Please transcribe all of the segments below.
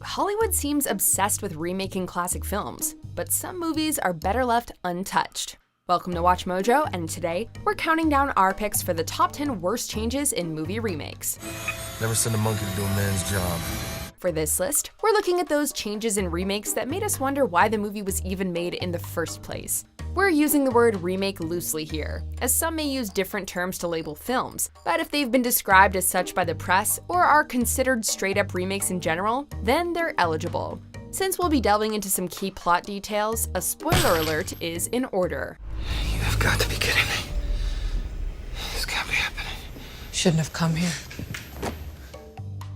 Hollywood seems obsessed with remaking classic films, but some movies are better left untouched. Welcome to Watch Mojo, and today, we're counting down our picks for the top 10 worst changes in movie remakes. Never send a monkey to do a man's job. For this list, we're looking at those changes in remakes that made us wonder why the movie was even made in the first place. We're using the word remake loosely here, as some may use different terms to label films, but if they've been described as such by the press or are considered straight-up remakes in general, then they're eligible. Since we'll be delving into some key plot details, a spoiler alert is in order. You have got to be kidding me. This can't be happening. Shouldn't have come here.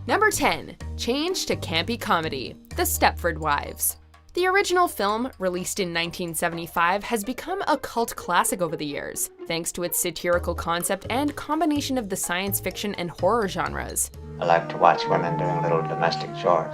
Number 10. Change to campy comedy, The Stepford Wives. The original film, released in 1975, has become a cult classic over the years, thanks to its satirical concept and combination of the science fiction and horror genres. I like to watch women doing little domestic chores.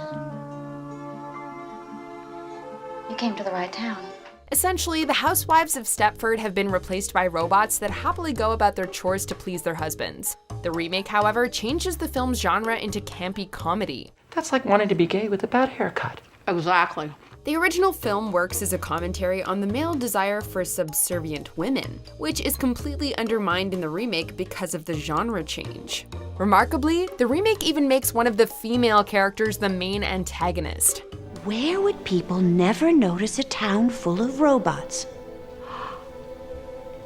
You came to the right town. Essentially, the housewives of Stepford have been replaced by robots that happily go about their chores to please their husbands. The remake, however, changes the film's genre into campy comedy. That's like wanting to be gay with a bad haircut. Exactly. The original film works as a commentary on the male desire for subservient women, which is completely undermined in the remake because of the genre change. Remarkably, the remake even makes one of the female characters the main antagonist. Where would people never notice a town full of robots?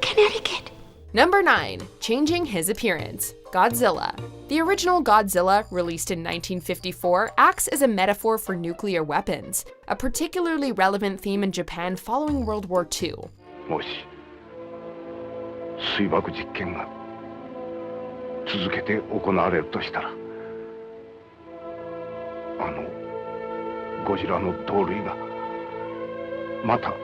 Connecticut. Number 9. Changing his appearance. Godzilla. The original Godzilla, released in 1954, acts as a metaphor for nuclear weapons, a particularly relevant theme in Japan following World War II. もし水爆実験が続けて行われるとしたら、あのゴジラの同類がまた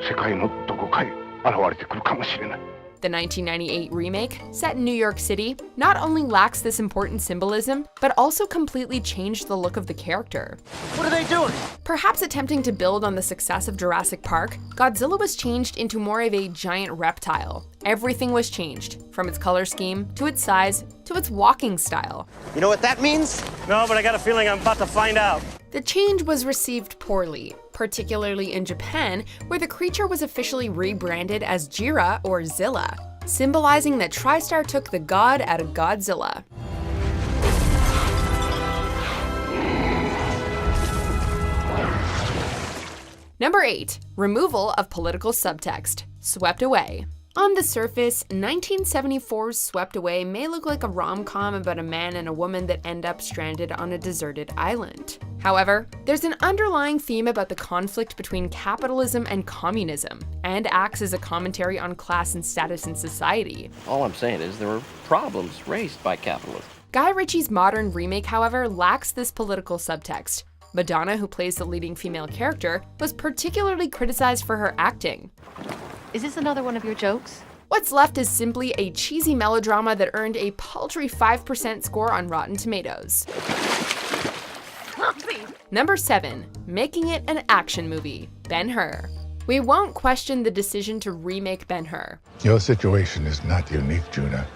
世界のどこかへ現れてくるかもしれない。 The 1998 remake, set in New York City, not only lacks this important symbolism, but also completely changed the look of the character. What are they doing? Perhaps attempting to build on the success of Jurassic Park, Godzilla was changed into more of a giant reptile. Everything was changed, from its color scheme, to its size, to its walking style. You know what that means? No, but I got a feeling I'm about to find out. The change was received poorly, particularly in Japan, where the creature was officially rebranded as Jira or Zilla, symbolizing that TriStar took the god out of Godzilla. Number 8. Removal of political subtext. Swept Away. On the surface, 1974's Swept Away may look like a rom-com about a man and a woman that end up stranded on a deserted island. However, there's an underlying theme about the conflict between capitalism and communism, and acts as a commentary on class and status in society. All I'm saying is there were problems raised by capitalism. Guy Ritchie's modern remake, however, lacks this political subtext. Madonna, who plays the leading female character, was particularly criticized for her acting. Is this another one of your jokes? What's left is simply a cheesy melodrama that earned a paltry 5% score on Rotten Tomatoes. Number 7. Making it an action movie. Ben-Hur. We won't question the decision to remake Ben-Hur. Your situation is not unique, Juna.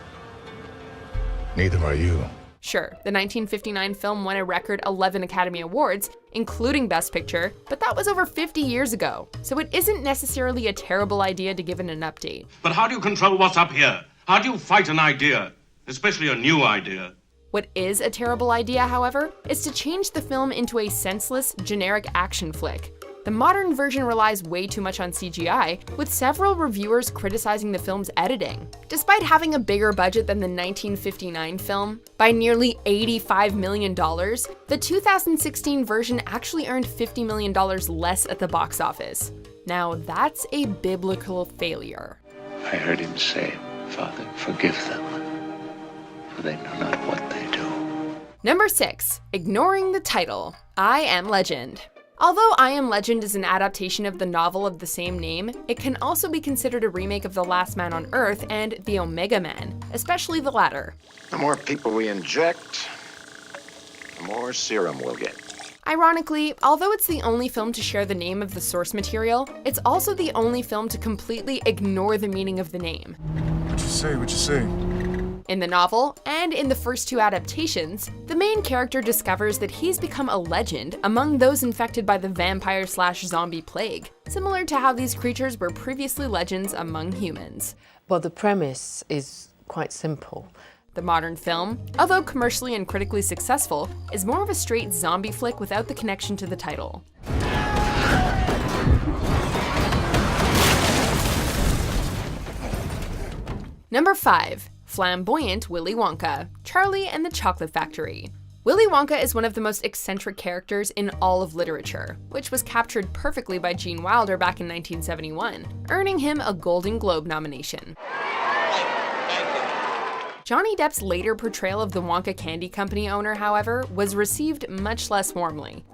Neither are you. Sure, the 1959 film won a record 11 Academy Awards, including Best Picture, but that was over 50 years ago, so it isn't necessarily a terrible idea to give it an update. But how do you control what's up here? How do you fight an idea? Especially a new idea. What is a terrible idea, however, is to change the film into a senseless, generic action flick. The modern version relies way too much on CGI, with several reviewers criticizing the film's editing. Despite having a bigger budget than the 1959 film, by nearly $85 million, the 2016 version actually earned $50 million less at the box office. Now that's a biblical failure. I heard him say, Father, forgive them, for they know not what they do. Number 6. Ignoring the title. I Am Legend. Although I Am Legend is an adaptation of the novel of the same name, it can also be considered a remake of The Last Man on Earth and The Omega Man, especially the latter. The more people we inject, the more serum we'll get. Ironically, although it's the only film to share the name of the source material, it's also the only film to completely ignore the meaning of the name. What'd you say? In the novel, and in the first two adaptations, the main character discovers that he's become a legend among those infected by the vampire/zombie plague, similar to how these creatures were previously legends among humans. Well, the premise is quite simple. The modern film, although commercially and critically successful, is more of a straight zombie flick without the connection to the title. Number 5. Flamboyant Willy Wonka, Charlie and the Chocolate Factory. Willy Wonka is one of the most eccentric characters in all of literature, which was captured perfectly by Gene Wilder back in 1971, earning him a Golden Globe nomination. Johnny Depp's later portrayal of the Wonka Candy Company owner, however, was received much less warmly.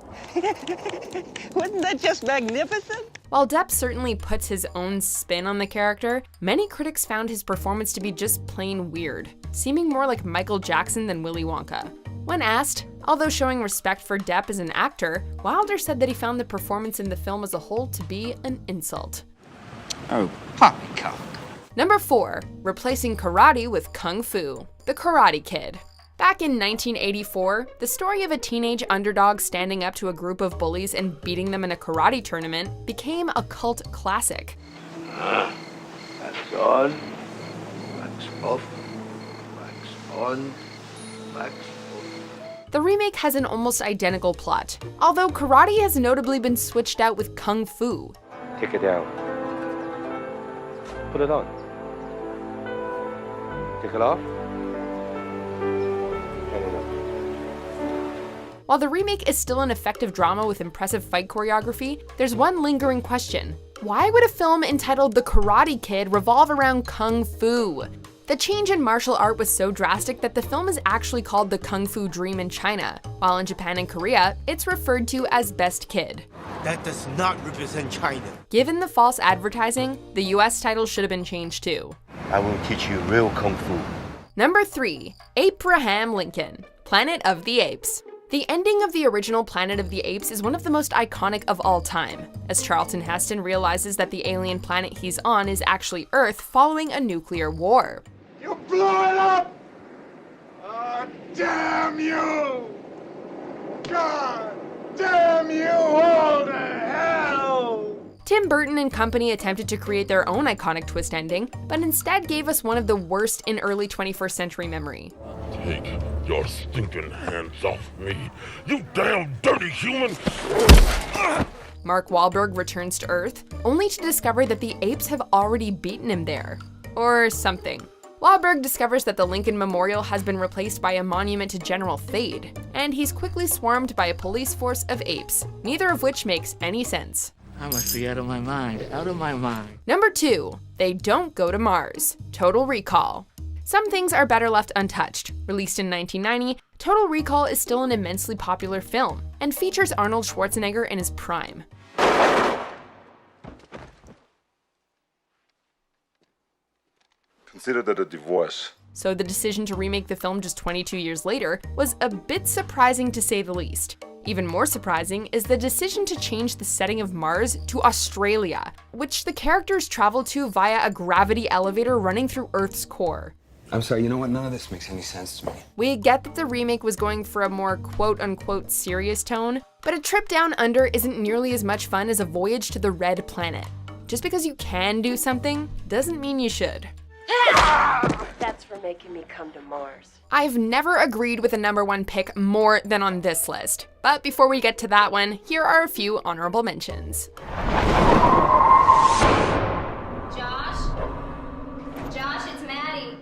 Wasn't that just magnificent? While Depp certainly puts his own spin on the character, many critics found his performance to be just plain weird, seeming more like Michael Jackson than Willy Wonka. When asked, although showing respect for Depp as an actor, Wilder said that he found the performance in the film as a whole to be an insult. Oh, poppycock. Number 4. Replacing karate with kung fu, The Karate Kid. Back in 1984, the story of a teenage underdog standing up to a group of bullies and beating them in a karate tournament became a cult classic. Wax on, wax off, wax on, wax off. The remake has an almost identical plot, although karate has notably been switched out with kung fu. Take it down. Put it on. Take it off. While the remake is still an effective drama with impressive fight choreography, there's one lingering question. Why would a film entitled The Karate Kid revolve around kung fu? The change in martial art was so drastic that the film is actually called The Kung Fu Dream in China, while in Japan and Korea, it's referred to as Best Kid. That does not represent China. Given the false advertising, the US title should have been changed too. I will teach you real kung fu. Number 3. Abraham Lincoln, Planet of the Apes. The ending of the original Planet of the Apes is one of the most iconic of all time, as Charlton Heston realizes that the alien planet he's on is actually Earth following a nuclear war. You blew it up! Oh, damn you! God damn you all to hell! Tim Burton and company attempted to create their own iconic twist ending, but instead gave us one of the worst in early 21st century memory. Take your stinking hands off me, you damn dirty human! Mark Wahlberg returns to Earth, only to discover that the apes have already beaten him there. Or something. Wahlberg discovers that the Lincoln Memorial has been replaced by a monument to General Thade, and he's quickly swarmed by a police force of apes, neither of which makes any sense. I must be out of my mind, out of my mind. Number 2. They Don't Go to Mars, Total Recall. Some things are better left untouched. Released in 1990, Total Recall is still an immensely popular film, and features Arnold Schwarzenegger in his prime. Consider that a divorce. So the decision to remake the film just 22 years later was a bit surprising to say the least. Even more surprising is the decision to change the setting of Mars to Australia, which the characters travel to via a gravity elevator running through Earth's core. I'm sorry, you know what? None of this makes any sense to me. We get that the remake was going for a more quote-unquote serious tone, but a trip down under isn't nearly as much fun as a voyage to the Red Planet. Just because you can do something doesn't mean you should. That's for making me come to Mars. I've never agreed with a number 1 pick more than on this list. But before we get to that one, here are a few honorable mentions. Josh? Josh, it's Maddie.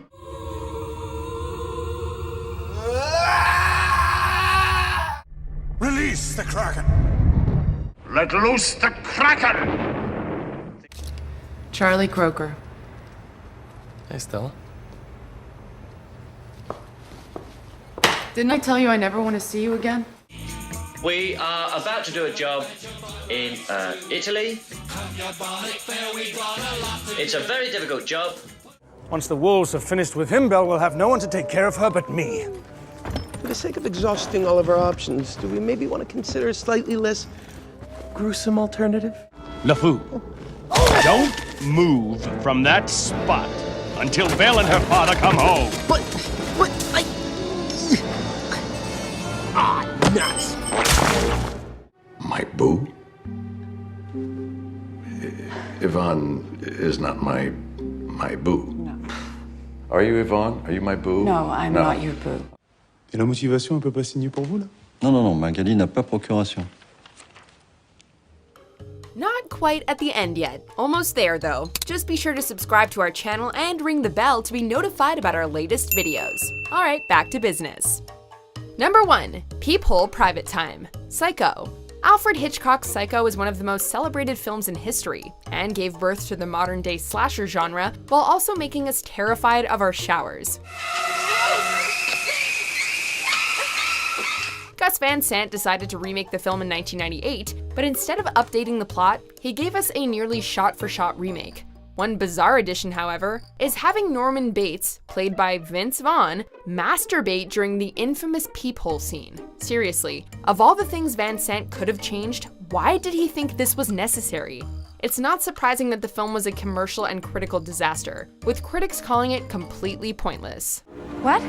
Release the Kraken. Let loose the Kraken! Charlie Croker. Hey, Stella. Didn't I tell you I never want to see you again? We are about to do a job in Italy. It's a very difficult job. Once the wolves have finished with him, Belle will have no one to take care of her but me. For the sake of exhausting all of our options, do we maybe want to consider a slightly less gruesome alternative? LeFou, don't move from that spot until Belle and her father come home. Nuts! My boo? Yvonne is not my boo. No. Are you Yvonne? Are you my boo? No, I'm not your boo. Et la motivation, elle peut pas signer pour vous, là? Non, Magali n'a pas procuration. Not quite at the end yet. Almost there though. Just be sure to subscribe to our channel and ring the bell to be notified about our latest videos. Alright, back to business. Number 1. Peephole Private Time. Psycho. Alfred Hitchcock's Psycho is one of the most celebrated films in history, and gave birth to the modern-day slasher genre, while also making us terrified of our showers. Gus Van Sant decided to remake the film in 1998, but instead of updating the plot, he gave us a nearly shot-for-shot remake. One bizarre addition, however, is having Norman Bates, played by Vince Vaughn, masturbate during the infamous peephole scene. Seriously, of all the things Van Sant could have changed, why did he think this was necessary? It's not surprising that the film was a commercial and critical disaster, with critics calling it completely pointless. What?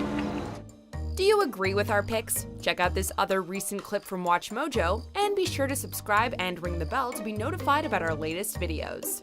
Do you agree with our picks? Check out this other recent clip from Watch Mojo, and be sure to subscribe and ring the bell to be notified about our latest videos.